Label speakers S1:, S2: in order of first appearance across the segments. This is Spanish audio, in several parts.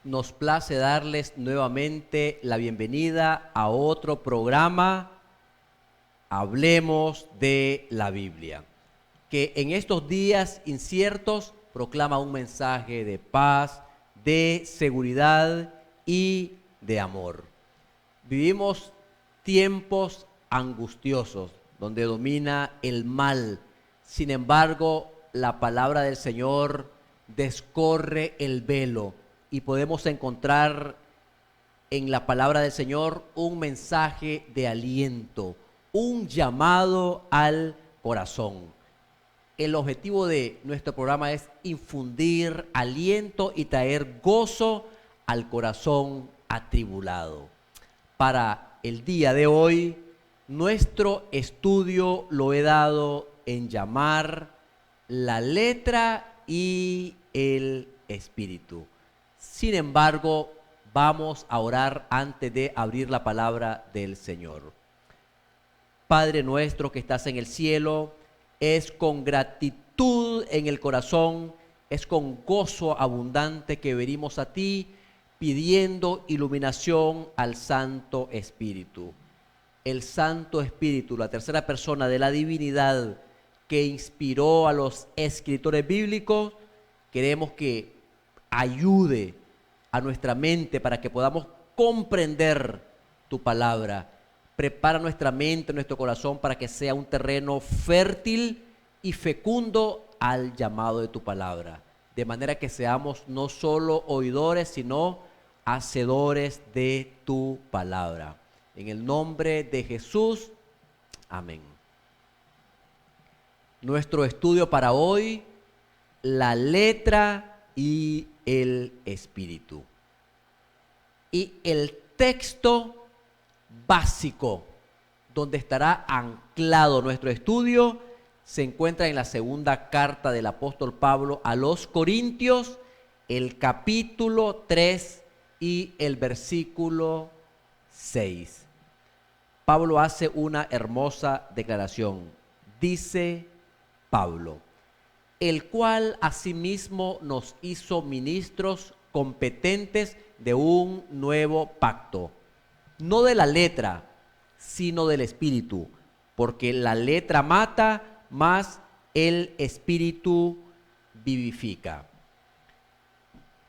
S1: Nos place darles nuevamente la bienvenida a otro programa, Hablemos de la Biblia, que en estos días inciertos proclama un mensaje de paz, de seguridad y de amor. Vivimos tiempos angustiosos donde domina el mal. Sin embargo, la palabra del Señor descorre el velo y podemos encontrar en la palabra del Señor un mensaje de aliento, un llamado al corazón. El objetivo de nuestro programa es infundir aliento y traer gozo al corazón atribulado. Para el día de hoy, nuestro estudio lo he dado en llamar la letra y el espíritu. Sin embargo, vamos a orar antes de abrir la palabra del Señor. Padre nuestro que estás en el cielo, es con gratitud en el corazón, es con gozo abundante que venimos a ti pidiendo iluminación al Santo Espíritu. El Santo Espíritu, la tercera persona de la divinidad que inspiró a los escritores bíblicos, queremos que ayude a nuestra mente para que podamos comprender tu palabra. Prepara nuestra mente, nuestro corazón para que sea un terreno fértil y fecundo al llamado de tu palabra. De manera que seamos no solo oidores, sino hacedores de tu palabra. En el nombre de Jesús, amén. Nuestro estudio para hoy, la letra y el espíritu. Y el texto básico donde estará anclado nuestro estudio se encuentra en la segunda carta del apóstol Pablo a los Corintios, el capítulo 3 y el versículo 6. Pablo hace una hermosa declaración. Dice Pablo, el cual asimismo nos hizo ministros competentes de un nuevo pacto, no de la letra, sino del espíritu, porque la letra mata, mas el espíritu vivifica.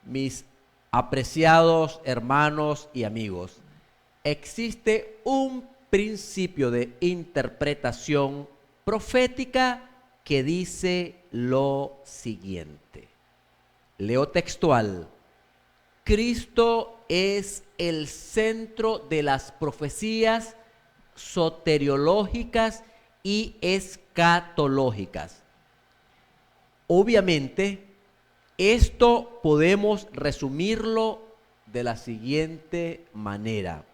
S1: Mis apreciados hermanos y amigos, existe un principio de interpretación profética que dice lo siguiente. Leo textual. Cristo es el centro de las profecías soteriológicas y escatológicas. Obviamente, esto podemos resumirlo de la siguiente manera.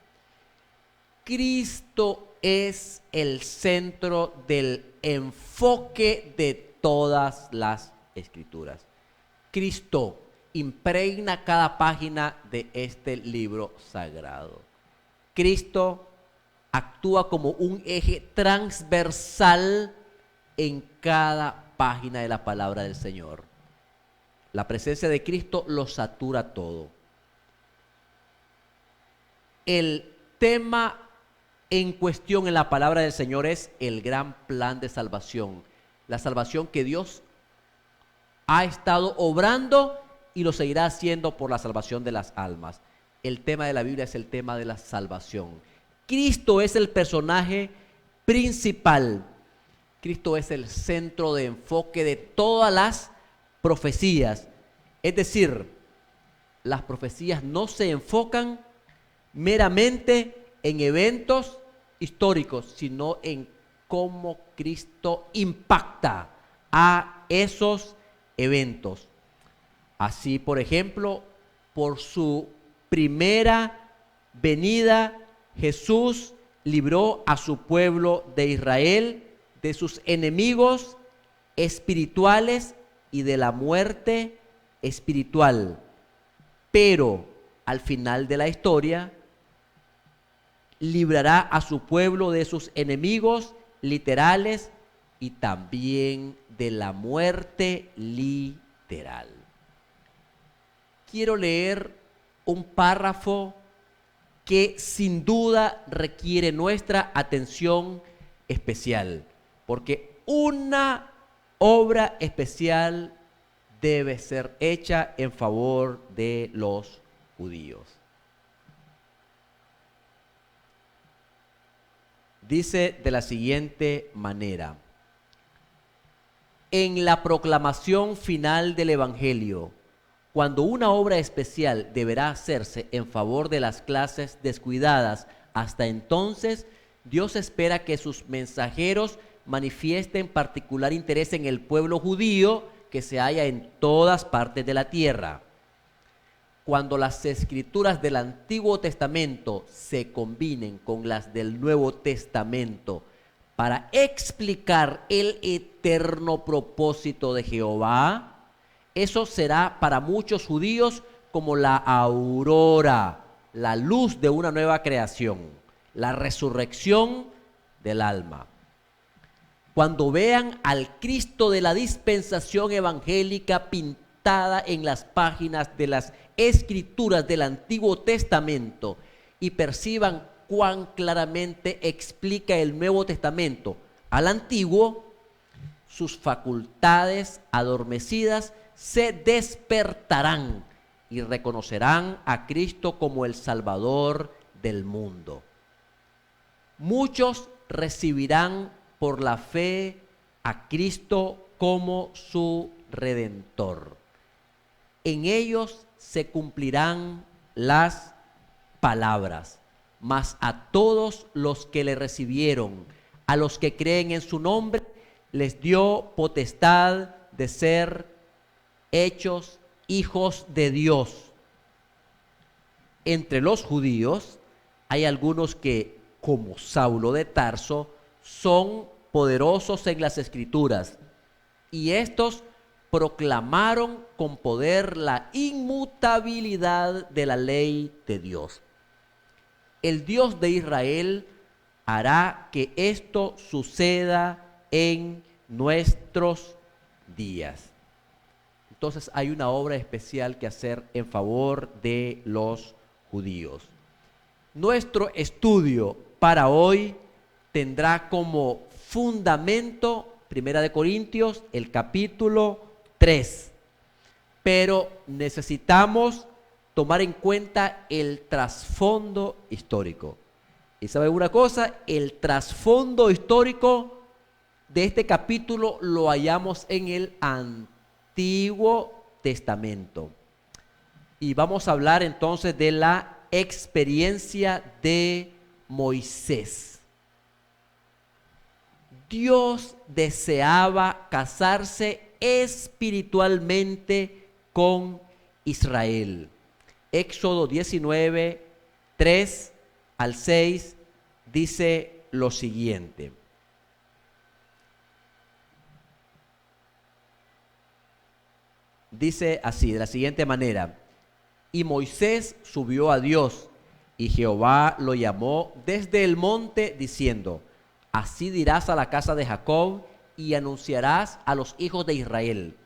S1: Cristo es el centro del enfoque de todas las escrituras. Cristo impregna cada página de este libro sagrado. Cristo actúa como un eje transversal en cada página de la palabra del Señor. La presencia de Cristo lo satura todo. El tema en cuestión en la palabra del Señor es el gran plan de salvación. La salvación que Dios ha estado obrando y lo seguirá haciendo por la salvación de las almas. El tema de la Biblia es el tema de la salvación. Cristo es el personaje principal. Cristo es el centro de enfoque de todas las profecías. Es decir, las profecías no se enfocan meramente en eventos históricos, sino en cómo Cristo impacta a esos eventos. Así, por ejemplo, por su primera venida, Jesús libró a su pueblo de Israel de sus enemigos espirituales y de la muerte espiritual. Pero al final de la historia, librará a su pueblo de sus enemigos literales y también de la muerte literal. Quiero leer un párrafo que sin duda requiere nuestra atención especial, porque una obra especial debe ser hecha en favor de los judíos. Dice de la siguiente manera: en la proclamación final del Evangelio, cuando una obra especial deberá hacerse en favor de las clases descuidadas hasta entonces, Dios espera que sus mensajeros manifiesten particular interés en el pueblo judío que se halla en todas partes de la tierra. Cuando las escrituras del Antiguo Testamento se combinen con las del Nuevo Testamento para explicar el eterno propósito de Jehová, eso será para muchos judíos como la aurora, la luz de una nueva creación, la resurrección del alma. Cuando vean al Cristo de la dispensación evangélica pintada en las páginas de las escrituras del Antiguo Testamento y perciban cuán claramente explica el Nuevo Testamento al Antiguo, sus facultades adormecidas se despertarán y reconocerán a Cristo como el Salvador del mundo. Muchos recibirán por la fe a Cristo como su Redentor. En ellos se cumplirán las palabras: mas a todos los que le recibieron, a los que creen en su nombre, les dio potestad de ser hechos hijos de Dios. Entre los judíos hay algunos que, como Saulo de Tarso, son poderosos en las escrituras, y estos proclamaron con poder la inmutabilidad de la ley de Dios. El Dios de Israel hará que esto suceda en nuestros días. Entonces hay una obra especial que hacer en favor de los judíos. Nuestro estudio para hoy tendrá como fundamento 1 Corintios, el capítulo 3. Pero necesitamos tomar en cuenta el trasfondo histórico. ¿Y sabe una cosa? El trasfondo histórico de este capítulo lo hallamos en el Antiguo Testamento. Y vamos a hablar entonces de la experiencia de Moisés. Dios deseaba casarse espiritualmente con Israel. Éxodo 19, 3 al 6 dice lo siguiente: dice así, de la siguiente manera: y Moisés subió a Dios, y Jehová lo llamó desde el monte, diciendo: así dirás a la casa de Jacob y anunciarás a los hijos de Israel: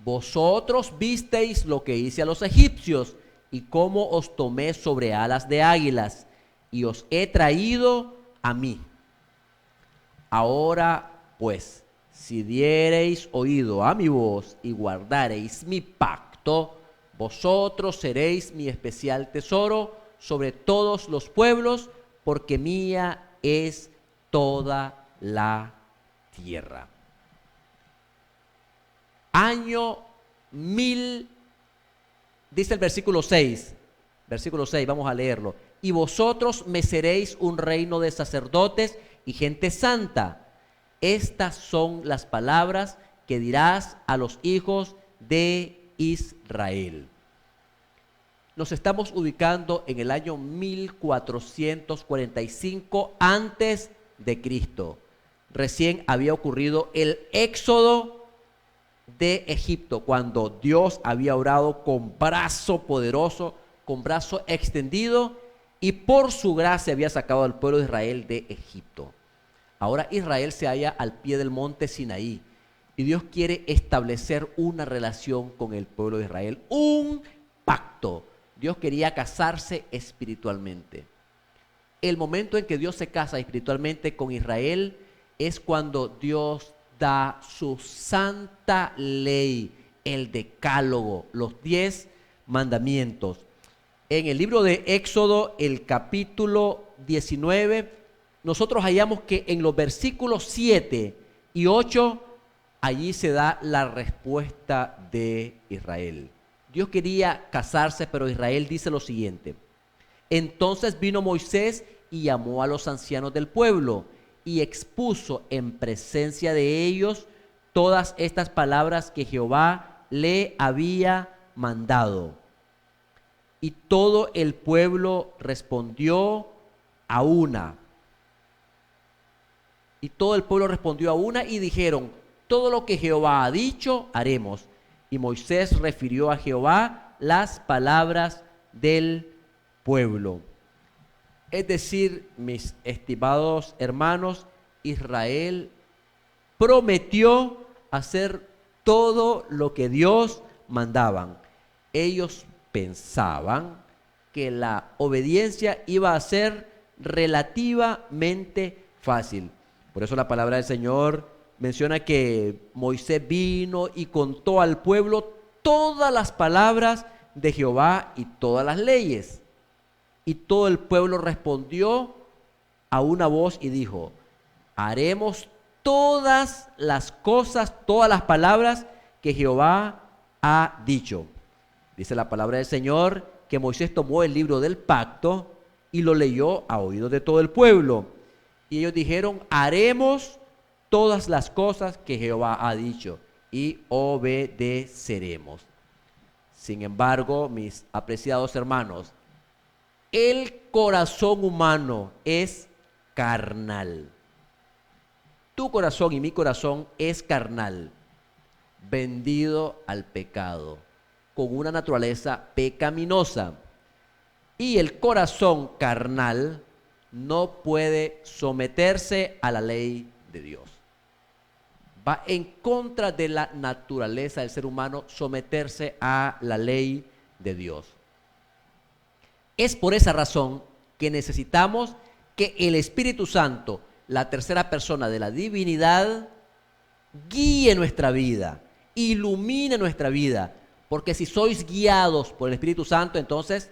S1: vosotros visteis lo que hice a los egipcios y cómo os tomé sobre alas de águilas y os he traído a mí. Ahora pues, si diereis oído a mi voz y guardareis mi pacto, vosotros seréis mi especial tesoro sobre todos los pueblos, porque mía es toda la tierra. Año 1000, dice el versículo 6, vamos a leerlo: y vosotros me seréis un reino de sacerdotes y gente santa. Estas son las palabras que dirás a los hijos de Israel. Nos estamos ubicando en el año 1445 antes de Cristo. Recién había ocurrido el éxodo de Egipto, cuando Dios había obrado con brazo poderoso, con brazo extendido, y por su gracia había sacado al pueblo de Israel de Egipto. Ahora Israel se halla al pie del monte Sinaí, y Dios quiere establecer una relación con el pueblo de Israel, un pacto. Dios quería casarse espiritualmente. El momento en que Dios se casa espiritualmente con Israel es cuando Dios da su santa ley, el decálogo, los 10 mandamientos. En el libro de Éxodo, el capítulo 19, nosotros hallamos que en los versículos 7 y 8, allí se da la respuesta de Israel. Dios quería casarse, pero Israel dice lo siguiente: entonces vino Moisés y llamó a los ancianos del pueblo y expuso en presencia de ellos todas estas palabras que Jehová le había mandado. Y todo el pueblo respondió a una. Y todo el pueblo respondió a una y dijeron: todo lo que Jehová ha dicho, haremos. Y Moisés refirió a Jehová las palabras del pueblo. Es decir, mis estimados hermanos, Israel prometió hacer todo lo que Dios mandaba. Ellos pensaban que la obediencia iba a ser relativamente fácil. Por eso la palabra del Señor menciona que Moisés vino y contó al pueblo todas las palabras de Jehová y todas las leyes. Y todo el pueblo respondió a una voz y dijo: haremos todas las cosas, todas las palabras que Jehová ha dicho. Dice la palabra del Señor que Moisés tomó el libro del pacto y lo leyó a oídos de todo el pueblo. Y ellos dijeron: haremos todas las cosas que Jehová ha dicho y obedeceremos. Sin embargo, mis apreciados hermanos, el corazón humano es carnal. Tu corazón y mi corazón es carnal, vendido al pecado, con una naturaleza pecaminosa. Y el corazón carnal no puede someterse a la ley de Dios. Va en contra de la naturaleza del ser humano someterse a la ley de Dios. Es por esa razón que necesitamos que el Espíritu Santo, la tercera persona de la divinidad, guíe nuestra vida, ilumine nuestra vida. Porque si sois guiados por el Espíritu Santo, entonces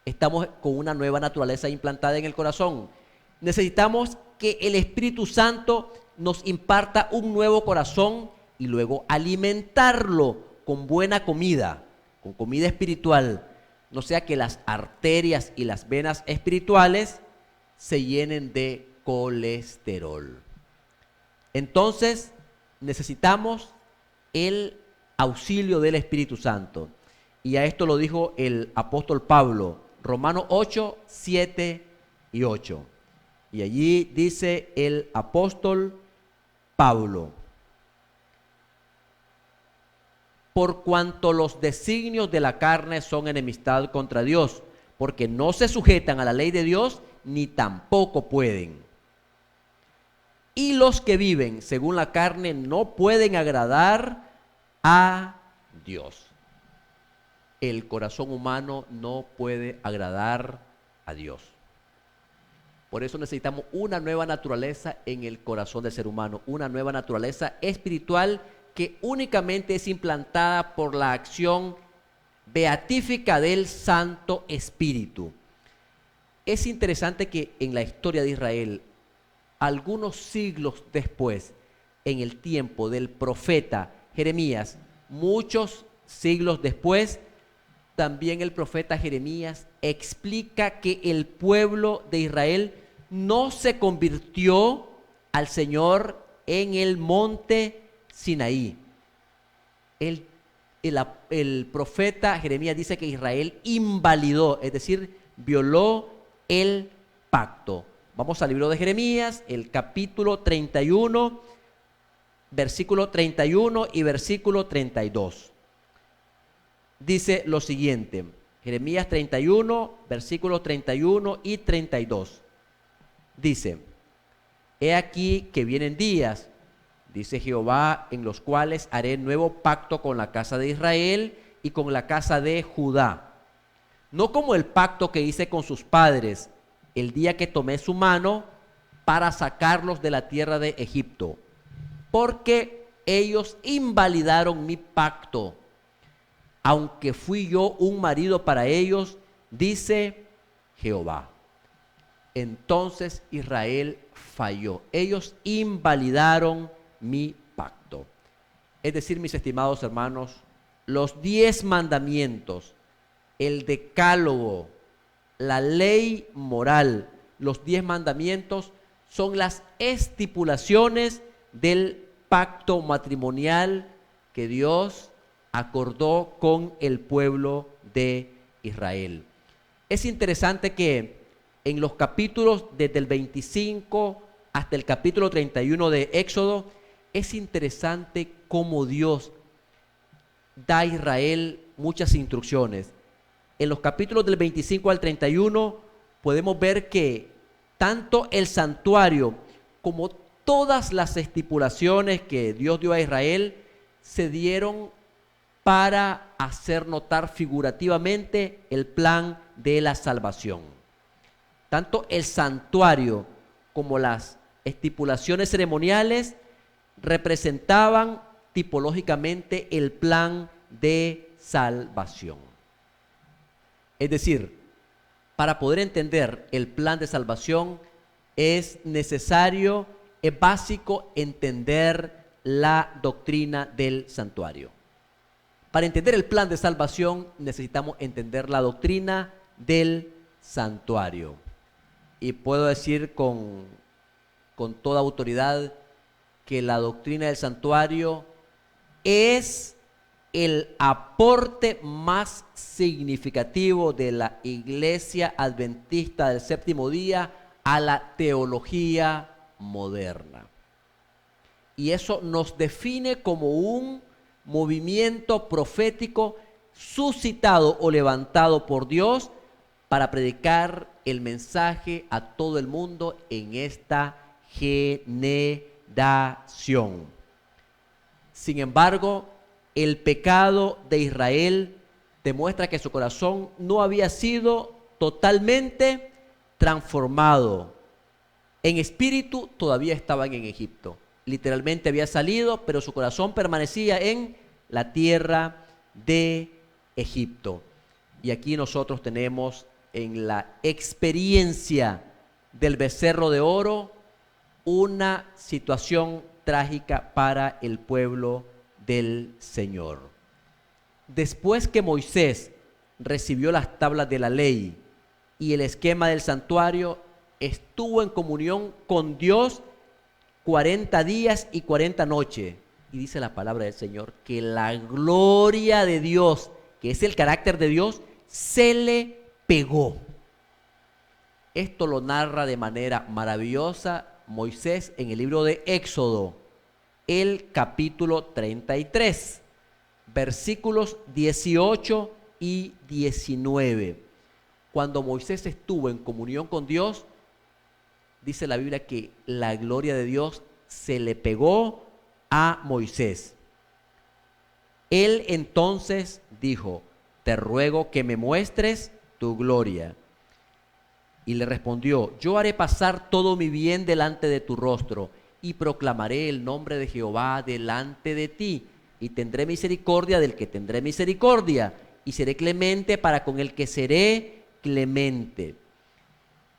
S1: estamos con una nueva naturaleza implantada en el corazón. Necesitamos que el Espíritu Santo nos imparta un nuevo corazón y luego alimentarlo con buena comida, con comida espiritual. No sea que las arterias y las venas espirituales se llenen de colesterol. Entonces necesitamos el auxilio del Espíritu Santo. Y a esto lo dijo el apóstol Pablo, Romanos 8, 7 y 8. Y allí dice el apóstol Pablo: por cuanto los designios de la carne son enemistad contra Dios, porque no se sujetan a la ley de Dios, ni tampoco pueden. Y los que viven según la carne no pueden agradar a Dios. El corazón humano no puede agradar a Dios. Por eso necesitamos una nueva naturaleza en el corazón del ser humano, una nueva naturaleza espiritual que únicamente es implantada por la acción beatífica del Santo Espíritu. Es interesante que en la historia de Israel, algunos siglos después, en el tiempo del profeta Jeremías, muchos siglos después, también el profeta Jeremías explica que el pueblo de Israel no se convirtió al Señor en el monte Sinaí. El profeta Jeremías dice que Israel invalidó, es decir, violó el pacto. Vamos al libro de Jeremías, el capítulo 31, versículo 31 y versículo 32. Dice lo siguiente, Jeremías 31, versículos 31 y 32. Dice: he aquí que vienen días, dice Jehová, en los cuales haré nuevo pacto con la casa de Israel y con la casa de Judá. no como el pacto que hice con sus padres el día que tomé su mano para sacarlos de la tierra de Egipto, porque ellos invalidaron mi pacto, aunque fui yo un marido para ellos, dice Jehová. Entonces Israel falló. Ellos invalidaron mi pacto. Es decir, mis estimados hermanos, los 10 mandamientos, el decálogo, la ley moral, los 10 mandamientos son las estipulaciones del pacto matrimonial que Dios acordó con el pueblo de Israel. Es interesante que en los capítulos desde el 25 hasta el capítulo 31 de Éxodo, es interesante cómo Dios da a Israel muchas instrucciones. En los capítulos del 25 al 31 podemos ver que tanto el santuario como todas las estipulaciones que Dios dio a Israel se dieron para hacer notar figurativamente el plan de la salvación. Tanto el santuario como las estipulaciones ceremoniales representaban tipológicamente el plan de salvación. Es decir, para poder entender el plan de salvación es necesario, es básico entender la doctrina del santuario. Para entender el plan de salvación necesitamos entender la doctrina del santuario. Y puedo decir con toda autoridad que la doctrina del santuario es el aporte más significativo de la Iglesia Adventista del Séptimo Día a la teología moderna. Y eso nos define como un movimiento profético suscitado o levantado por Dios para predicar el mensaje a todo el mundo en esta generación. Sin embargo, el pecado de Israel demuestra que su corazón no había sido totalmente transformado. En espíritu todavía estaban en Egipto. Literalmente había salido, pero su corazón permanecía en la tierra de Egipto. Y aquí nosotros tenemos en la experiencia del becerro de oro una situación trágica para el pueblo del Señor. Después que Moisés recibió las tablas de la ley y el esquema del santuario, estuvo en comunión con Dios 40 días y 40 noches. Y dice la palabra del Señor que la gloria de Dios, que es el carácter de Dios, se le pegó. Esto lo narra de manera maravillosa Moisés en el libro de Éxodo, el capítulo 33, versículos 18 y 19. Cuando Moisés estuvo en comunión con Dios, dice la Biblia que la gloria de Dios se le pegó a Moisés. Él entonces dijo: te ruego que me muestres tu gloria. Y le respondió: yo haré pasar todo mi bien delante de tu rostro y proclamaré el nombre de Jehová delante de ti, y tendré misericordia del que tendré misericordia, y seré clemente para con el que seré clemente.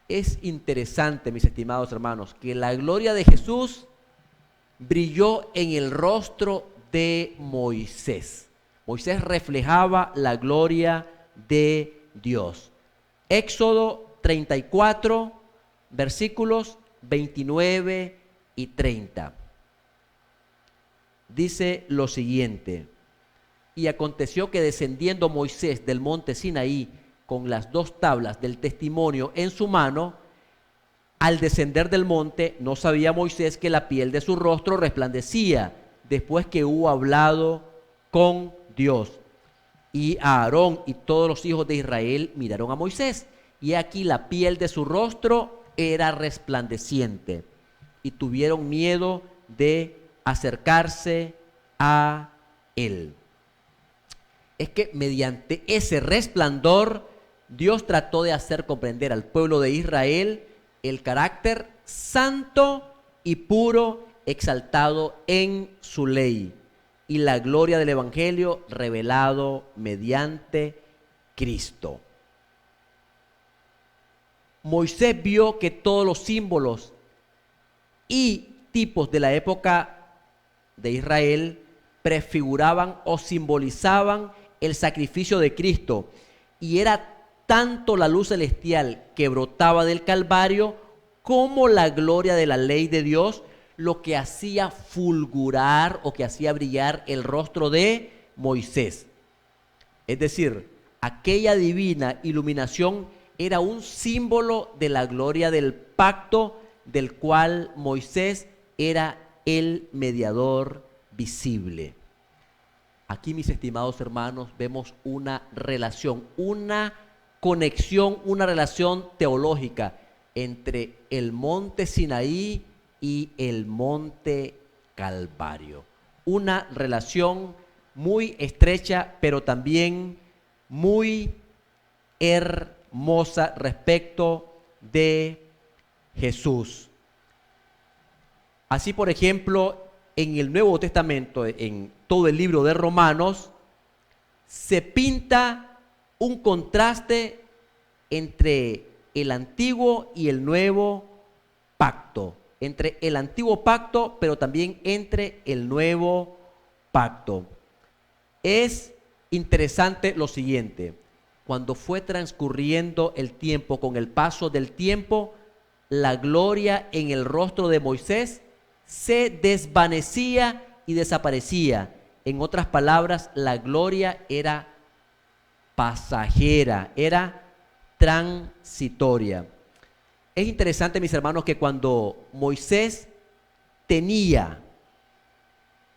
S1: Es interesante, mis estimados hermanos, que la gloria de Jesús brilló en el rostro de Moisés. Moisés reflejaba la gloria de Dios. Éxodo 34, versículos 29 y 30. Dice lo siguiente: y aconteció que descendiendo Moisés del monte Sinaí con las 2 tablas del testimonio en su mano, al descender del monte no sabía Moisés que la piel de su rostro resplandecía después que hubo hablado con Dios. Y Aarón y todos los hijos de Israel miraron a Moisés, y aquí la piel de su rostro era resplandeciente, y tuvieron miedo de acercarse a él. Es que mediante ese resplandor Dios trató de hacer comprender al pueblo de Israel el carácter santo y puro exaltado en su ley y la gloria del evangelio revelado mediante Cristo. Moisés vio que todos los símbolos y tipos de la época de Israel prefiguraban o simbolizaban el sacrificio de Cristo, y era tanto la luz celestial que brotaba del Calvario como la gloria de la ley de Dios lo que hacía fulgurar o que hacía brillar el rostro de Moisés. Es decir, aquella divina iluminación era un símbolo de la gloria del pacto del cual Moisés era el mediador visible. Aquí, mis estimados hermanos, vemos una relación, una conexión, una relación teológica entre el monte Sinaí y el monte Calvario. Una relación muy estrecha, pero también muy hermosa respecto de Jesús. Así, por ejemplo, en el Nuevo Testamento, en todo el libro de Romanos, se pinta un contraste entre el antiguo y el nuevo pacto, entre el antiguo pacto, pero también entre el nuevo pacto. Es interesante lo siguiente: cuando fue transcurriendo el tiempo, con el paso del tiempo, la gloria en el rostro de Moisés se desvanecía y desaparecía. En otras palabras, la gloria era pasajera, era transitoria. Es interesante, mis hermanos, que cuando Moisés tenía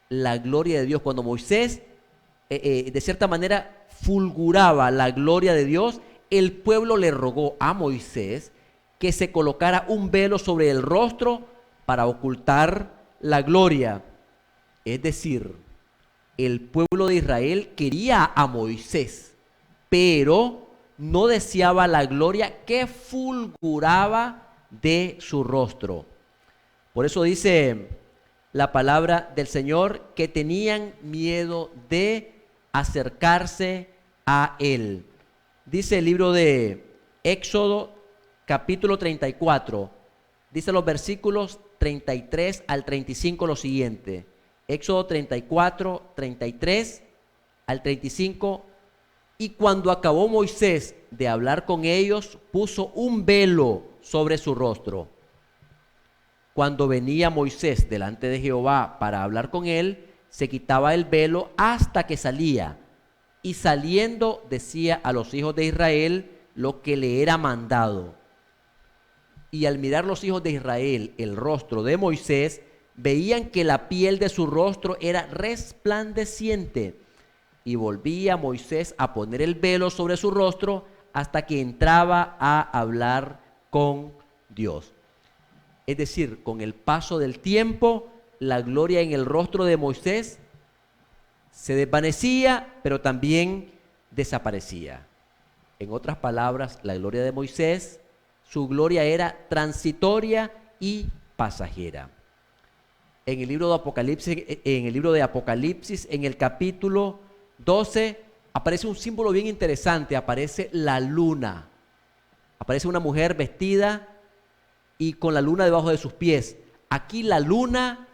S1: la gloria de Dios, cuando Moisés de cierta manera fulguraba la gloria de Dios, el pueblo le rogó a Moisés que se colocara un velo sobre el rostro para ocultar la gloria. Es decir, el pueblo de Israel quería a Moisés, pero no deseaba la gloria que fulguraba de su rostro. Por eso dice la palabra del Señor que tenían miedo de acercarse a él. Dice el libro de Éxodo capítulo 34, dice los versículos 33 al 35 lo siguiente. Éxodo 34, 33 al 35. Y cuando acabó Moisés de hablar con ellos, puso un velo sobre su rostro. Cuando venía Moisés delante de Jehová para hablar con él, se quitaba el velo hasta que salía. Y saliendo decía a los hijos de Israel lo que le era mandado. Y al mirar los hijos de Israel el rostro de Moisés, veían que la piel de su rostro era resplandeciente. Y volvía Moisés a poner el velo sobre su rostro hasta que entraba a hablar con Dios. Es decir, con el paso del tiempo, la gloria en el rostro de Moisés se desvanecía, pero también desaparecía. En otras palabras, la gloria de Moisés, su gloria era transitoria y pasajera. En el libro de Apocalipsis, en el capítulo 12, aparece un símbolo bien interesante. Aparece la luna. Aparece una mujer vestida y con la luna debajo de sus pies. Aquí la luna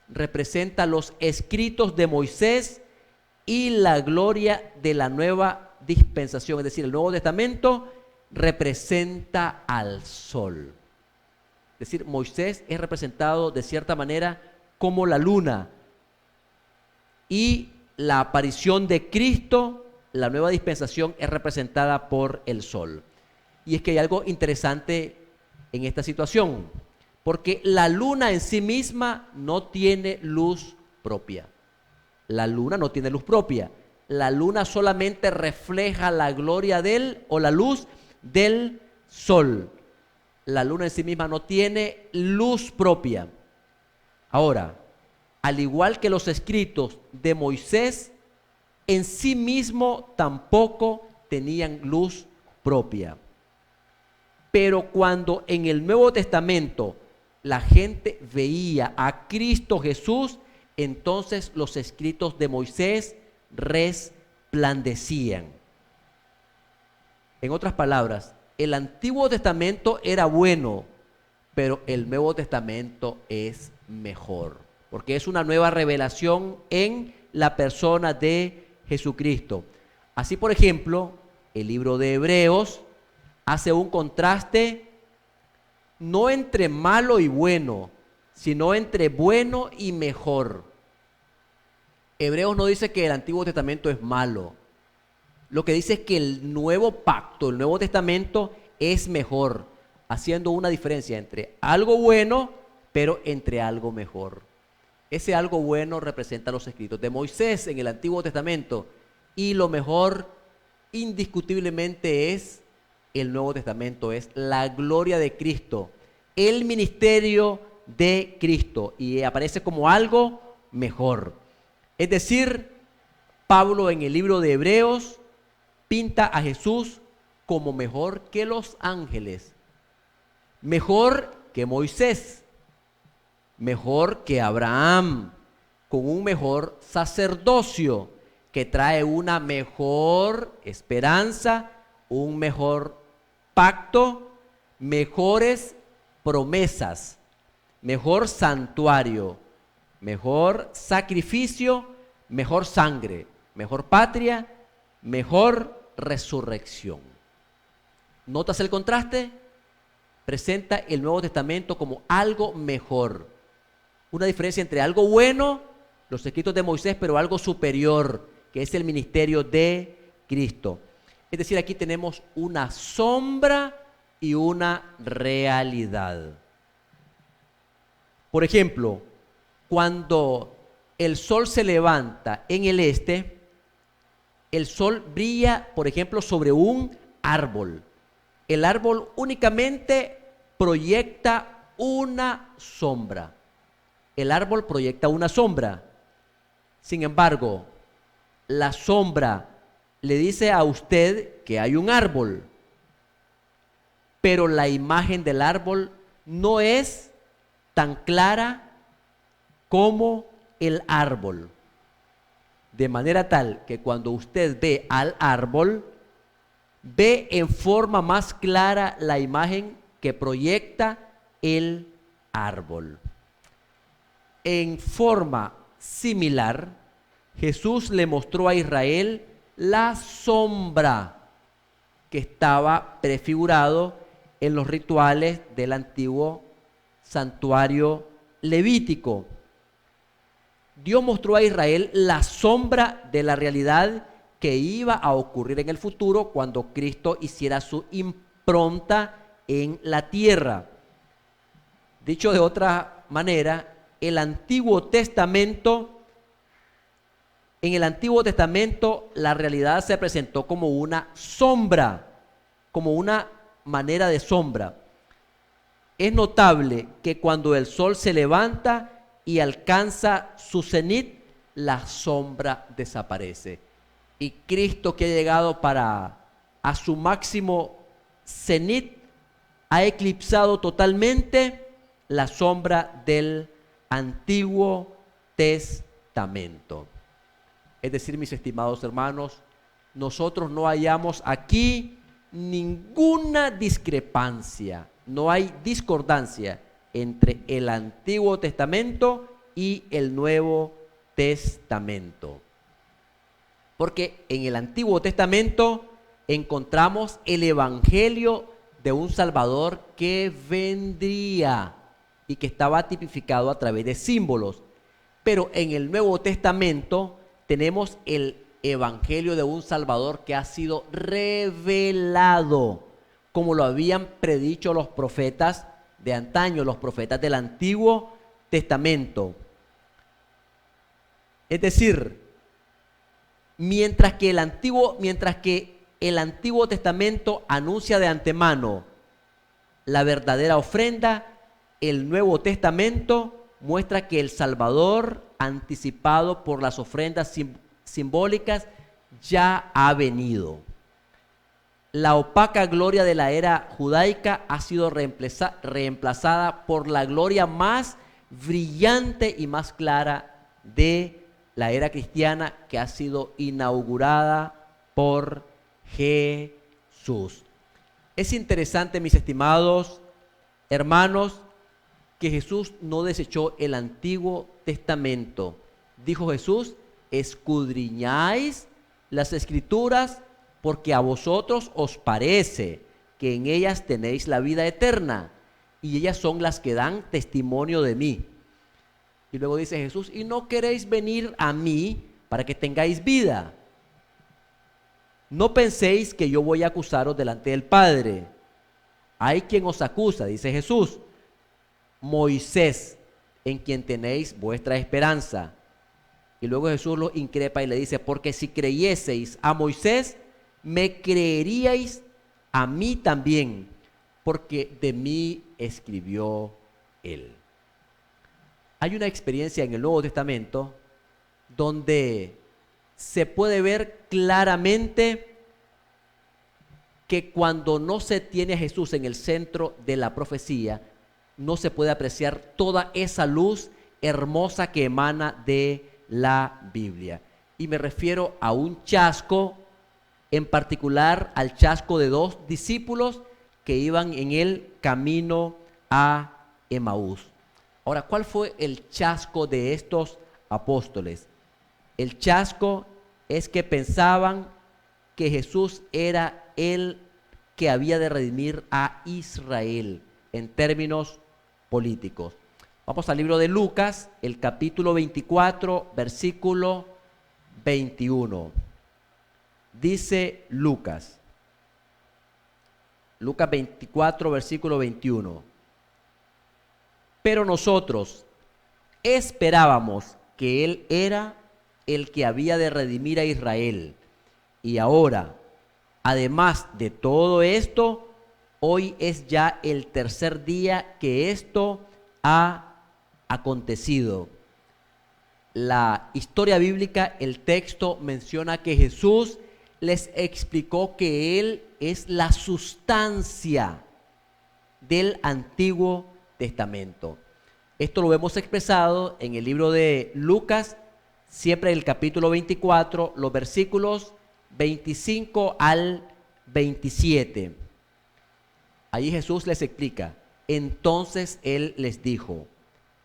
S1: representa los escritos de Moisés y la gloria de la nueva dispensación. Es decir, el Nuevo Testamento representa al sol. Es decir, Moisés es representado de cierta manera como la luna, y la aparición de Cristo, la nueva dispensación, es representada por el sol. Y es que hay algo interesante en esta situación, porque la luna en sí misma no tiene luz propia. La luna no tiene luz propia. La luna solamente refleja la gloria o la luz del sol. La luna en sí misma no tiene luz propia. Ahora, al igual que los escritos de Moisés, en sí mismo tampoco tenían luz propia. Pero cuando en el Nuevo Testamento la gente veía a Cristo Jesús, entonces los escritos de Moisés resplandecían. En otras palabras, el Antiguo Testamento era bueno, pero el Nuevo Testamento es mejor, porque es una nueva revelación en la persona de Jesucristo. Así, por ejemplo, el libro de Hebreos hace un contraste no entre malo y bueno, sino entre bueno y mejor. Hebreos no dice que el Antiguo Testamento es malo. Lo que dice es que el nuevo pacto, el Nuevo Testamento es mejor, haciendo una diferencia entre algo bueno, pero entre algo mejor. Ese algo bueno representa los escritos de Moisés en el Antiguo Testamento, y lo mejor indiscutiblemente es el Nuevo Testamento, es la gloria de Cristo, el ministerio de Cristo, y aparece como algo mejor. Es decir, Pablo en el libro de Hebreos pinta a Jesús como mejor que los ángeles, mejor que Moisés, mejor que Abraham, con un mejor sacerdocio que trae una mejor esperanza, un mejor pacto, mejores promesas, mejor santuario, mejor sacrificio, mejor sangre, mejor patria, mejor resurrección. ¿Notas el contraste? Presenta el Nuevo Testamento como algo mejor. Una diferencia entre algo bueno, los escritos de Moisés, pero algo superior, que es el ministerio de Cristo. Es decir, aquí tenemos una sombra y una realidad. Por ejemplo, cuando el sol se levanta en el este, el sol brilla, por ejemplo, sobre un árbol. El árbol únicamente proyecta una sombra. El árbol proyecta una sombra. Sin embargo, la sombra le dice a usted que hay un árbol, pero la imagen del árbol no es tan clara como el árbol. De manera tal que cuando usted ve al árbol, ve en forma más clara la imagen que proyecta el árbol. En forma similar, Jesús le mostró a Israel la sombra que estaba prefigurado en los rituales del antiguo santuario levítico. Dios mostró a Israel la sombra de la realidad que iba a ocurrir en el futuro cuando Cristo hiciera su impronta en la tierra. Dicho de otra manera, en el Antiguo Testamento la realidad se presentó como una sombra, como una manera de sombra. Es notable que cuando el sol se levanta y alcanza su cenit, la sombra desaparece. Y Cristo, que ha llegado a su máximo cenit, ha eclipsado totalmente la sombra del Antiguo Testamento. Es decir, mis estimados hermanos, nosotros no hallamos aquí ninguna discrepancia, no hay discordancia entre el Antiguo Testamento y el Nuevo Testamento. Porque en el Antiguo Testamento encontramos el evangelio de un Salvador que vendría y que estaba tipificado a través de símbolos. Pero en el Nuevo Testamento tenemos el evangelio de un Salvador que ha sido revelado, como lo habían predicho los profetas de antaño, los profetas del Antiguo Testamento. Es decir, mientras que el Antiguo Testamento anuncia de antemano la verdadera ofrenda, el Nuevo Testamento muestra que el Salvador, anticipado por las ofrendas simbólicas, ya ha venido. La opaca gloria de la era judaica ha sido reemplazada por la gloria más brillante y más clara de la era cristiana, que ha sido inaugurada por Jesús. Es interesante, mis estimados hermanos, que Jesús no desechó el Antiguo Testamento. Dijo Jesús: escudriñáis las Escrituras, porque a vosotros os parece que en ellas tenéis la vida eterna, y ellas son las que dan testimonio de mí. Y luego dice Jesús: y no queréis venir a mí para que tengáis vida. No penséis que yo voy a acusaros delante del Padre. Hay quien os acusa, dice Jesús: Moisés, en quien tenéis vuestra esperanza. Y luego Jesús lo increpa y le dice: porque si creyeseis a Moisés, me creeríais a mí también, porque de mí escribió él. Hay una experiencia en el Nuevo Testamento donde se puede ver claramente que cuando no se tiene a Jesús en el centro de la profecía, no se puede apreciar toda esa luz hermosa que emana de la Biblia. Y me refiero a un chasco, en particular al chasco de dos discípulos que iban en el camino a Emaús. Ahora, ¿cuál fue el chasco de estos apóstoles? El chasco es que pensaban que Jesús era el que había de redimir a Israel en términos políticos. Vamos al libro de Lucas, el capítulo 24, versículo 21. Dice Lucas 24, versículo 21. Pero nosotros esperábamos que Él era el que había de redimir a Israel. Y ahora, además de todo esto, hoy es ya el tercer día que esto ha acontecido. La historia bíblica, el texto menciona que Jesús les explicó que Él es la sustancia del Antiguo Testamento. Esto lo vemos expresado en el libro de Lucas, siempre en el capítulo 24, los versículos 25 al 27. Allí Jesús les explica: entonces Él les dijo: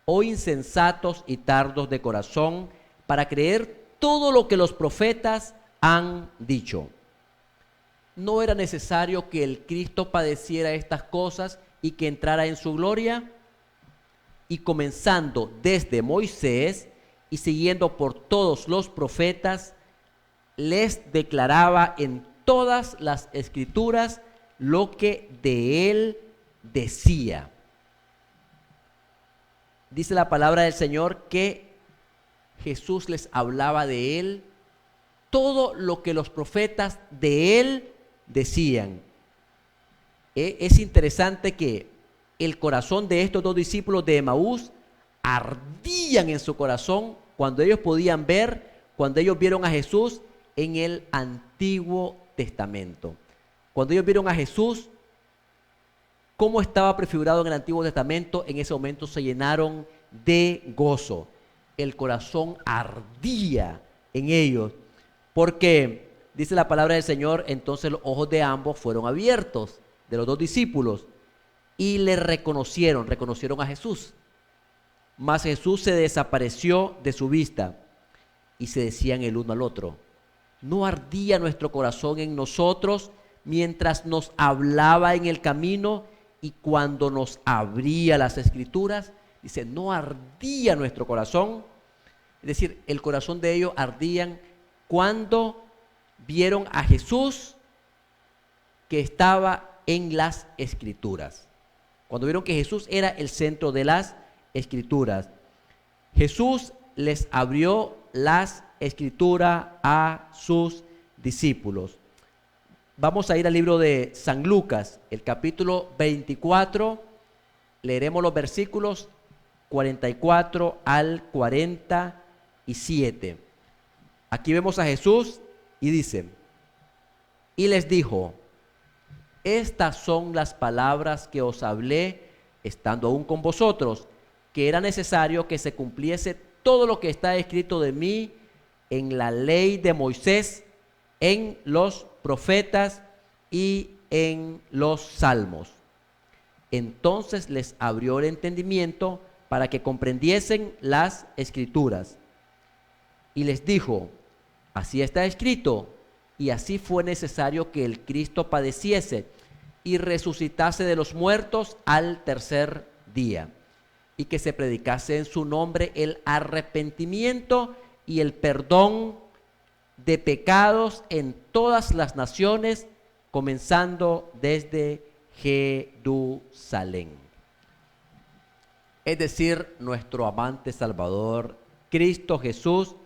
S1: oh insensatos y tardos de corazón, para creer todo lo que los profetas han dicho. ¿No era necesario que el Cristo padeciera estas cosas y que entrara en su gloria? Y comenzando desde Moisés y siguiendo por todos los profetas, les declaraba en todas las escrituras lo que de él decía. Dice la palabra del Señor que Jesús les hablaba de él, todo lo que los profetas de él decían. Es interesante que el corazón de estos dos discípulos de Emaús ardían en su corazón cuando ellos podían ver, cuando ellos vieron a Jesús en el Antiguo Testamento. Cuando ellos vieron a Jesús, cómo estaba prefigurado en el Antiguo Testamento, en ese momento se llenaron de gozo. El corazón ardía en ellos, porque dice la palabra del Señor: entonces los ojos de ambos fueron abiertos, de los dos discípulos, y le reconocieron a Jesús. Mas Jesús se desapareció de su vista, y se decían el uno al otro: ¿no ardía nuestro corazón en nosotros mientras nos hablaba en el camino y cuando nos abría las escrituras? Dice: no ardía nuestro corazón. Es decir, el corazón de ellos ardían cuando vieron a Jesús que estaba en las escrituras. Cuando vieron que Jesús era el centro de las escrituras. Jesús les abrió las escrituras a sus discípulos. Vamos a ir al libro de San Lucas, el capítulo 24. Leeremos los versículos 44 al 47. Aquí vemos a Jesús y dice: y les dijo: estas son las palabras que os hablé estando aún con vosotros, que era necesario que se cumpliese todo lo que está escrito de mí en la ley de Moisés, en los profetas y en los salmos. Entonces les abrió el entendimiento para que comprendiesen las escrituras. Y les dijo, así está escrito, y así fue necesario que el Cristo padeciese y resucitase de los muertos al tercer día, y que se predicase en su nombre el arrepentimiento y el perdón de pecados en todas las naciones, comenzando desde Jerusalén. Es decir, nuestro amante Salvador, Cristo Jesús,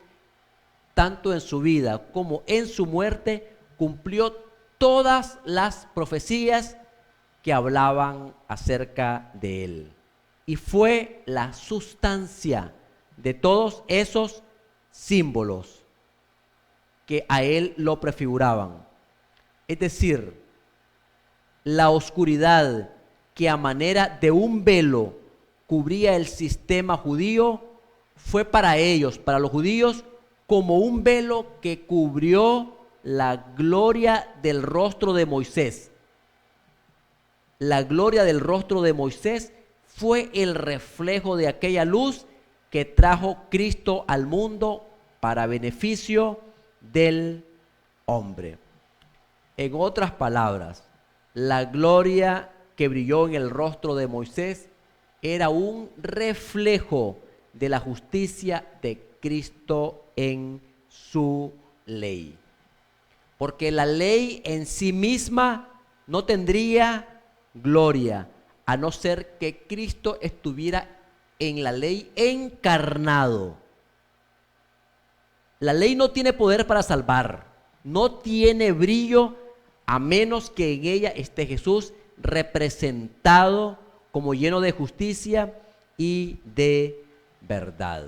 S1: tanto en su vida como en su muerte, cumplió todas las profecías que hablaban acerca de él. Y fue la sustancia de todos esos símbolos que a él lo prefiguraban. Es decir, la oscuridad que a manera de un velo cubría el sistema judío fue para ellos, para los judíos, como un velo que cubrió la gloria del rostro de Moisés. La gloria del rostro de Moisés fue el reflejo de aquella luz que trajo Cristo al mundo para beneficio del hombre. En otras palabras, la gloria que brilló en el rostro de Moisés era un reflejo de la justicia de Cristo en su ley. Porque la ley en sí misma no tendría gloria, a no ser que Cristo estuviera en la ley encarnado. La ley no tiene poder para salvar, no tiene brillo a menos que en ella esté Jesús representado como lleno de justicia y de verdad.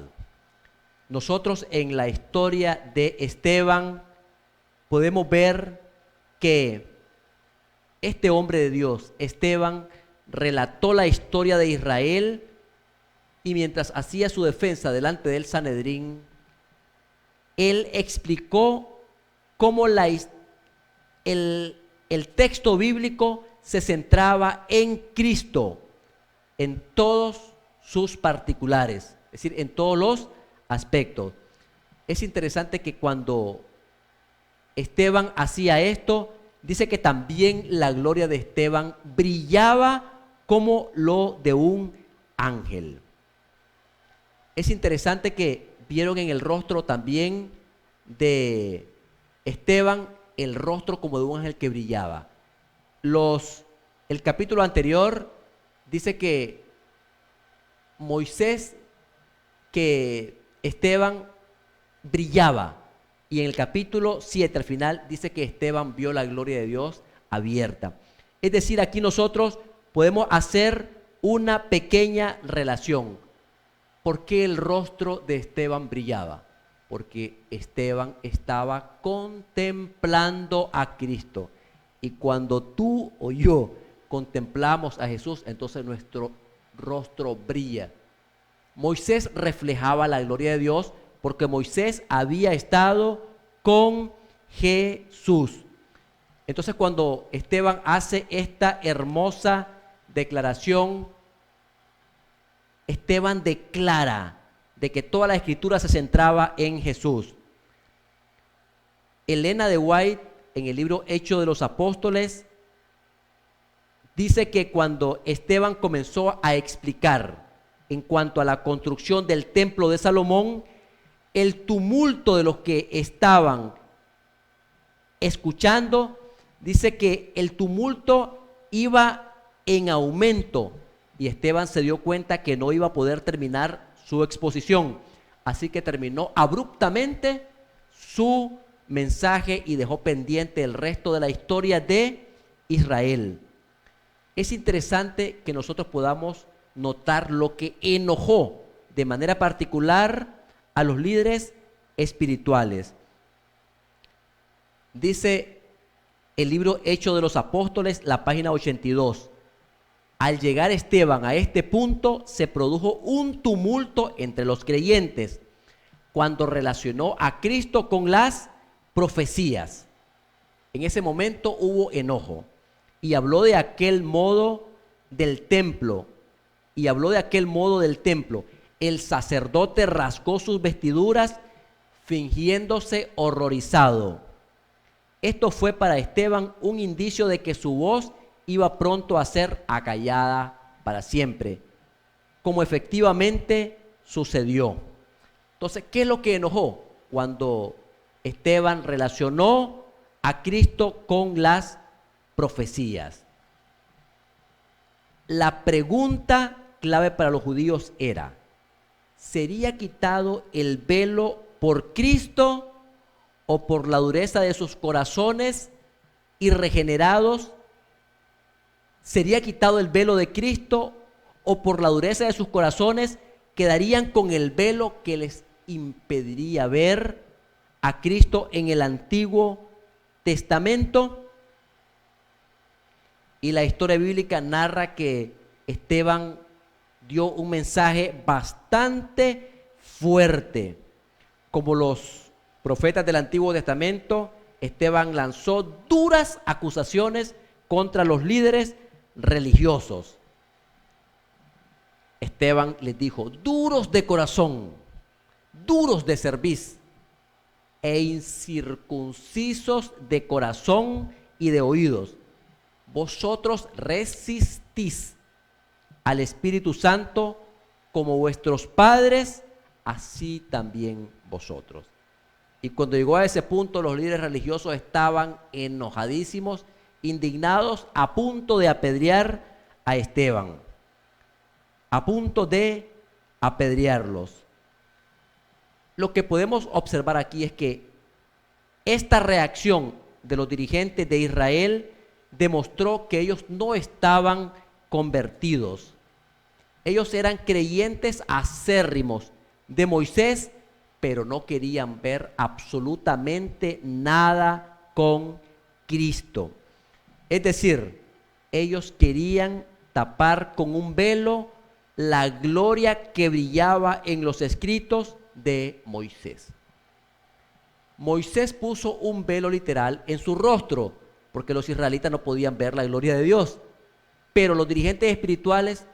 S1: Nosotros en la historia de Esteban podemos ver que este hombre de Dios, Esteban, relató la historia de Israel y mientras hacía su defensa delante del Sanedrín, él explicó cómo el texto bíblico se centraba en Cristo, en todos sus particulares, es decir, en todos los aspectos. Es interesante que cuando Esteban hacía esto, dice que también la gloria de Esteban brillaba como lo de un ángel. Es interesante que vieron en el rostro también de Esteban el rostro como de un ángel que brillaba. El capítulo anterior dice que que Esteban brillaba. Y en el capítulo 7 al final dice que Esteban vio la gloria de Dios abierta. Es decir, aquí nosotros podemos hacer una pequeña relación. ¿Por qué el rostro de Esteban brillaba? Porque Esteban estaba contemplando a Cristo. Y cuando tú o yo contemplamos a Jesús, entonces nuestro rostro brilla. Moisés reflejaba la gloria de Dios porque Moisés había estado con Jesús. Entonces cuando Esteban hace esta hermosa declaración, Esteban declara de que toda la escritura se centraba en Jesús. Elena de White, en el libro Hechos de los Apóstoles, dice que cuando Esteban comenzó a explicar en cuanto a la construcción del templo de Salomón, el tumulto de los que estaban escuchando, dice que el tumulto iba en aumento y Esteban se dio cuenta que no iba a poder terminar su exposición. Así que terminó abruptamente su mensaje y dejó pendiente el resto de la historia de Israel. Es interesante que nosotros podamos notar lo que enojó de manera particular a los líderes espirituales. Dice el libro Hechos de los Apóstoles, la página 82. Al llegar Esteban a este punto, se produjo un tumulto entre los creyentes cuando relacionó a Cristo con las profecías. En ese momento hubo enojo y habló de aquel modo del templo. El sacerdote rasgó sus vestiduras fingiéndose horrorizado. Esto fue para Esteban un indicio de que su voz iba pronto a ser acallada para siempre, como efectivamente sucedió. Entonces, ¿qué es lo que enojó? Cuando Esteban relacionó a Cristo con las profecías. La pregunta clave para los judíos era: ¿sería quitado el velo por Cristo o por la dureza de sus corazones irregenerados? ¿Sería quitado el velo de Cristo o por la dureza de sus corazones quedarían con el velo que les impediría ver a Cristo en el Antiguo Testamento? Y la historia bíblica narra que Esteban dio un mensaje bastante fuerte. Como los profetas del Antiguo Testamento, Esteban lanzó duras acusaciones contra los líderes religiosos. Esteban les dijo: duros de corazón, duros de cerviz e incircuncisos de corazón y de oídos, vosotros resistís al Espíritu Santo como vuestros padres, así también vosotros. Y cuando llegó a ese punto, los líderes religiosos estaban enojadísimos, indignados, a punto de apedrear a Esteban, a punto de apedrearlos. Lo que podemos observar aquí es que esta reacción de los dirigentes de Israel demostró que ellos no estaban convertidos. Ellos eran creyentes acérrimos de Moisés, pero no querían ver absolutamente nada con Cristo. Es decir, ellos querían tapar con un velo la gloria que brillaba en los escritos de Moisés. Moisés puso un velo literal en su rostro, porque los israelitas no podían ver la gloria de Dios. Pero los dirigentes espirituales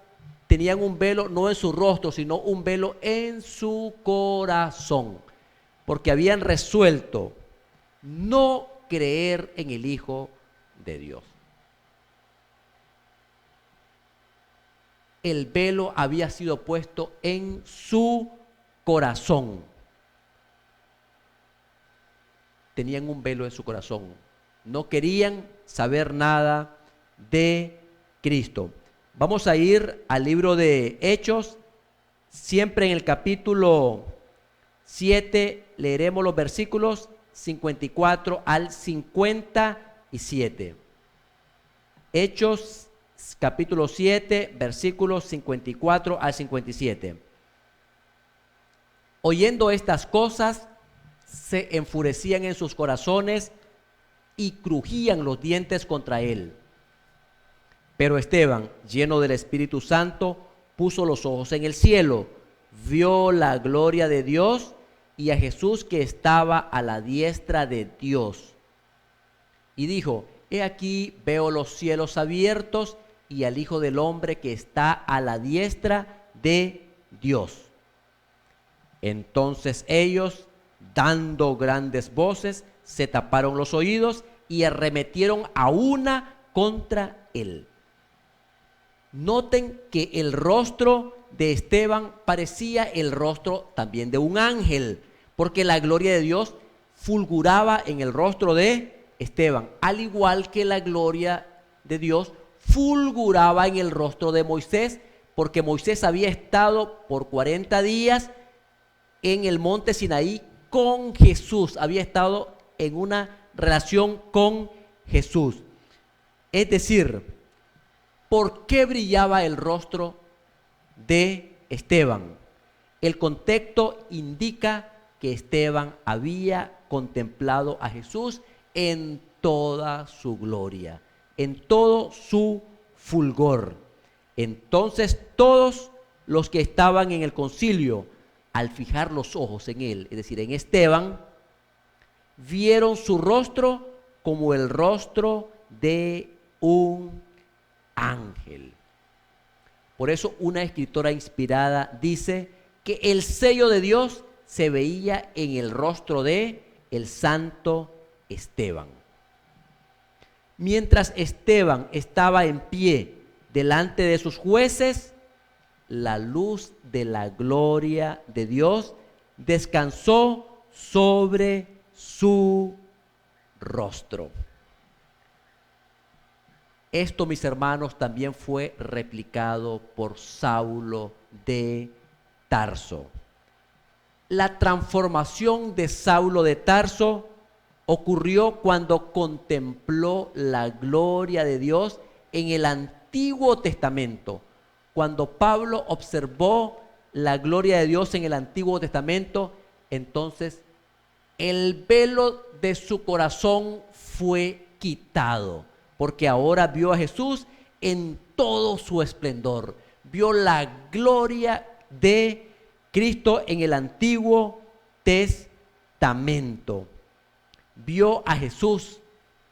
S1: tenían un velo no en su rostro, sino un velo en su corazón, porque habían resuelto no creer en el Hijo de Dios. El velo había sido puesto en su corazón. Tenían un velo en su corazón. No querían saber nada de Cristo. Vamos a ir al libro de Hechos, siempre en el capítulo 7, leeremos los versículos 54 al 57. Hechos, capítulo 7, versículos 54 al 57. Oyendo estas cosas, se enfurecían en sus corazones y crujían los dientes contra él. Pero Esteban, lleno del Espíritu Santo, puso los ojos en el cielo, vio la gloria de Dios y a Jesús que estaba a la diestra de Dios. Y dijo: he aquí veo los cielos abiertos y al Hijo del Hombre que está a la diestra de Dios. Entonces ellos, dando grandes voces, se taparon los oídos y arremetieron a una contra él. Noten que el rostro de Esteban parecía el rostro también de un ángel, porque la gloria de Dios fulguraba en el rostro de Esteban, al igual que la gloria de Dios fulguraba en el rostro de Moisés, porque Moisés había estado por 40 días en el monte Sinaí con Jesús, había estado en una relación con Jesús. Es decir, ¿por qué brillaba el rostro de Esteban? El contexto indica que Esteban había contemplado a Jesús en toda su gloria, en todo su fulgor. Entonces todos los que estaban en el concilio, al fijar los ojos en él, es decir, en Esteban, vieron su rostro como el rostro de un ángel. Por eso una escritora inspirada dice que el sello de Dios se veía en el rostro de el santo Esteban. Mientras Esteban estaba en pie delante de sus jueces, la luz de la gloria de Dios descansó sobre su rostro. Esto, mis hermanos, también fue replicado por Saulo de Tarso. La transformación de Saulo de Tarso ocurrió cuando contempló la gloria de Dios en el Antiguo Testamento. Cuando Pablo observó la gloria de Dios en el Antiguo Testamento, entonces el velo de su corazón fue quitado, porque ahora vio a Jesús en todo su esplendor. Vio la gloria de Cristo en el Antiguo Testamento. Vio a Jesús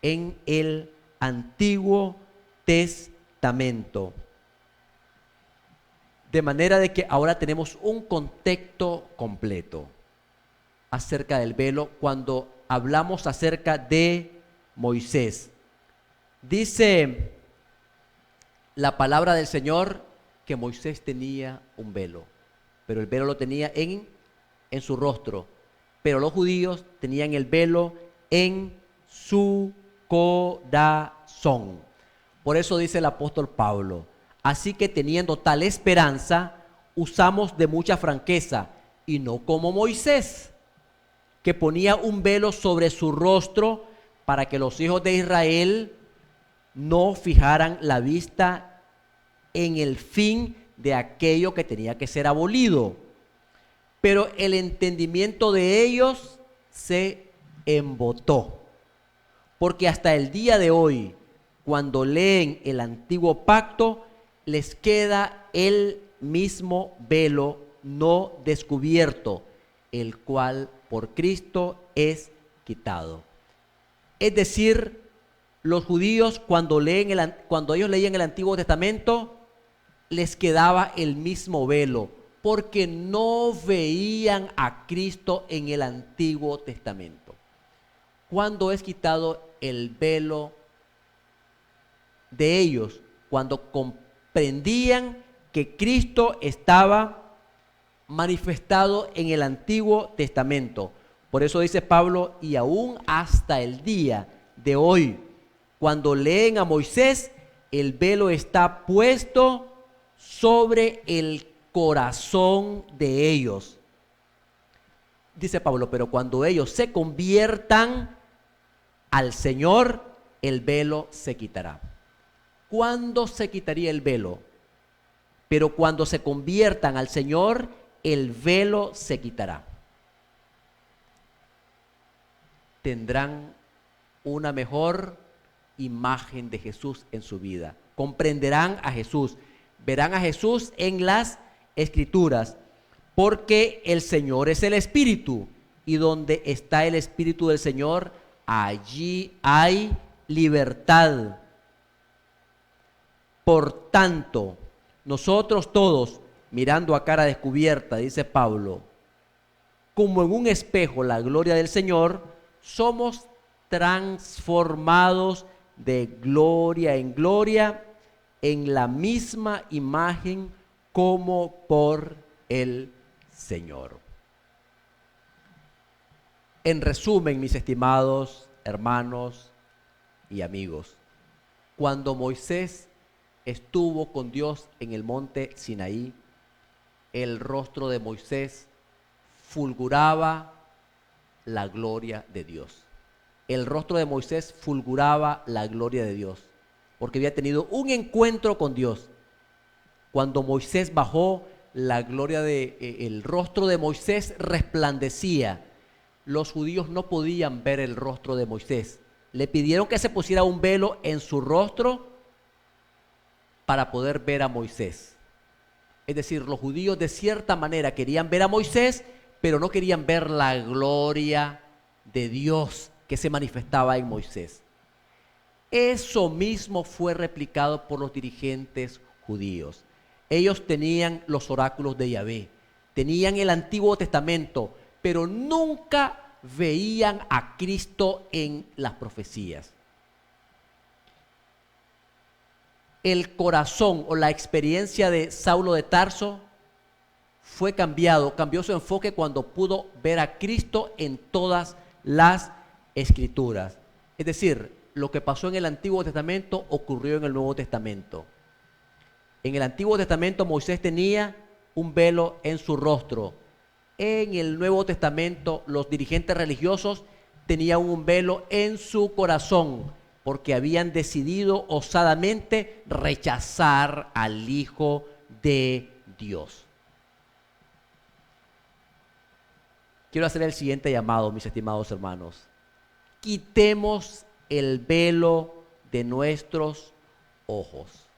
S1: en el Antiguo Testamento. De manera de que ahora tenemos un contexto completo acerca del velo cuando hablamos acerca de Moisés. Dice la palabra del Señor que Moisés tenía un velo, pero el velo lo tenía en su rostro, pero los judíos tenían el velo en su corazón. Por eso dice el apóstol Pablo: así que teniendo tal esperanza, usamos de mucha franqueza, y no como Moisés, que ponía un velo sobre su rostro para que los hijos de Israel no fijaran la vista en el fin de aquello que tenía que ser abolido. Pero el entendimiento de ellos se embotó, porque hasta el día de hoy, cuando leen el antiguo pacto, les queda el mismo velo no descubierto, el cual por Cristo es quitado. Es decir, los judíos cuando ellos leían el Antiguo Testamento, les quedaba el mismo velo, porque no veían a Cristo en el Antiguo Testamento. ¿Cuándo es quitado el velo de ellos? Cuando comprendían que Cristo estaba manifestado en el Antiguo Testamento. Por eso dice Pablo: y aún hasta el día de hoy, cuando leen a Moisés, el velo está puesto sobre el corazón de ellos. Dice Pablo: pero cuando ellos se conviertan al Señor, el velo se quitará. ¿Cuándo se quitaría el velo? Pero cuando se conviertan al Señor, el velo se quitará. Tendrán una mejor imagen de Jesús en su vida. Comprenderán a Jesús, verán a Jesús en las Escrituras, porque el Señor es el Espíritu, y donde está el Espíritu del Señor, allí hay libertad. Por tanto, nosotros todos, mirando a cara descubierta, dice Pablo, como en un espejo la gloria del Señor, somos transformados de gloria en gloria en la misma imagen como por el Señor. En resumen, mis estimados hermanos y amigos, cuando Moisés estuvo con Dios en el monte Sinaí, el rostro de Moisés fulguraba la gloria de Dios. El rostro de Moisés fulguraba la gloria de Dios, porque había tenido un encuentro con Dios. Cuando Moisés bajó, el rostro de Moisés resplandecía. Los judíos no podían ver el rostro de Moisés, le pidieron que se pusiera un velo en su rostro para poder ver a Moisés. Es decir, los judíos de cierta manera querían ver a Moisés, pero no querían ver la gloria de Dios que se manifestaba en Moisés. Eso mismo fue replicado por los dirigentes judíos. Ellos tenían los oráculos de Yahvé, tenían el Antiguo Testamento, pero nunca veían a Cristo en las profecías. El corazón o la experiencia de Saulo de Tarso cambió su enfoque cuando pudo ver a Cristo en todas las Escrituras. Es decir, lo que pasó en el Antiguo Testamento ocurrió en el Nuevo Testamento. En el Antiguo Testamento Moisés tenía un velo en su rostro. En el Nuevo Testamento los dirigentes religiosos tenían un velo en su corazón, porque habían decidido osadamente rechazar al Hijo de Dios. Quiero hacer el siguiente llamado, mis estimados hermanos. Quitemos el velo de nuestros ojos.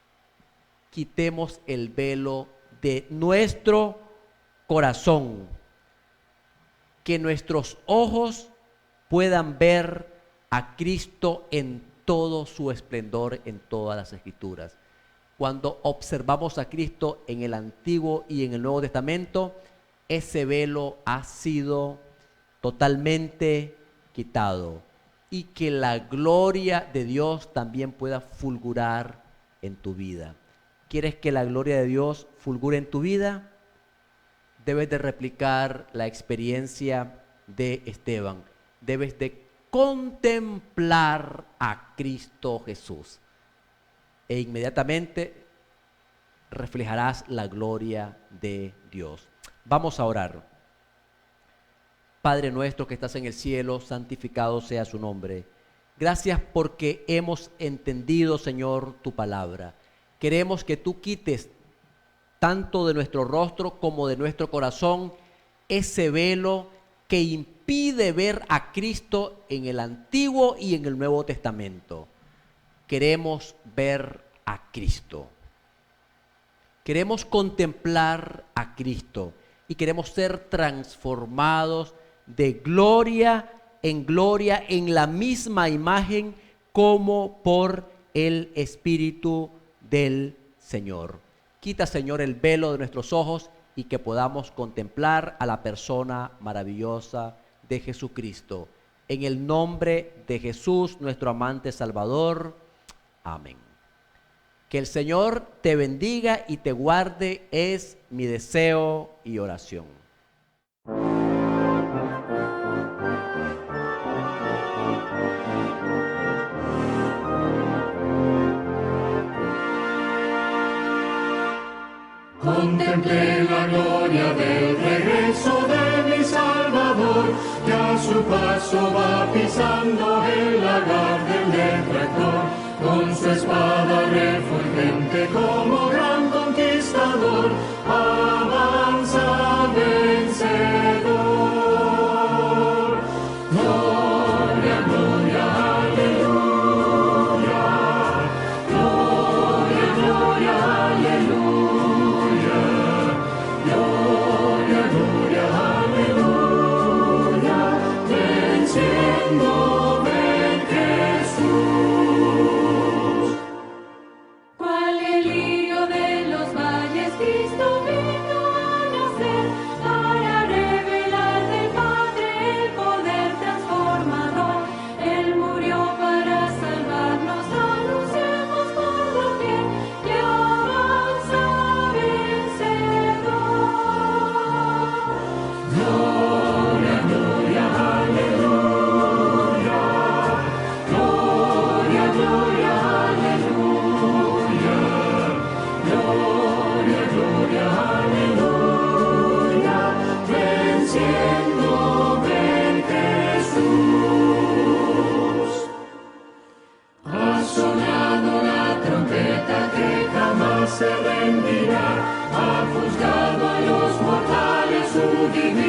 S1: Quitemos el velo de nuestro corazón. Que nuestros ojos puedan ver a Cristo en todo su esplendor en todas las Escrituras. Cuando observamos a Cristo en el Antiguo y en el Nuevo Testamento, ese velo ha sido totalmente quitado. Y que la gloria de Dios también pueda fulgurar en tu vida. ¿Quieres que la gloria de Dios fulgure en tu vida? Debes de replicar la experiencia de Esteban. Debes de contemplar a Cristo Jesús e inmediatamente reflejarás la gloria de Dios. Vamos a orar. Padre nuestro que estás en el cielo, santificado sea su nombre. Gracias porque hemos entendido, Señor, tu palabra. Queremos que tú quites tanto de nuestro rostro como de nuestro corazón ese velo que impide ver a Cristo en el Antiguo y en el Nuevo Testamento. Queremos ver a Cristo. Queremos contemplar a Cristo y queremos ser transformados de gloria en la misma imagen como por el Espíritu del Señor. Quita, Señor, el velo de nuestros ojos y que podamos contemplar a la persona maravillosa de Jesucristo. En el nombre de Jesús, nuestro amante Salvador. Amén. Que el Señor te bendiga y te guarde es mi deseo y oración.
S2: Contemplé la gloria del regreso de mi Salvador, que a su paso va pisando el lagar del detractor, con su espada refulgente como gran conquistador, avanza vencedor. Gloria, gloria, aleluya, gloria, gloria, aleluya. Venciendo en Jesús. Cual el lirio de los valles, Cristo vino a nacer para revelar del Padre el poder transformador. Él murió para salvarnos, anunciamos por doquier que avanza vencedor. Gloria, gloria, aleluya. Se rendirá, ha juzgado a los mortales su divino.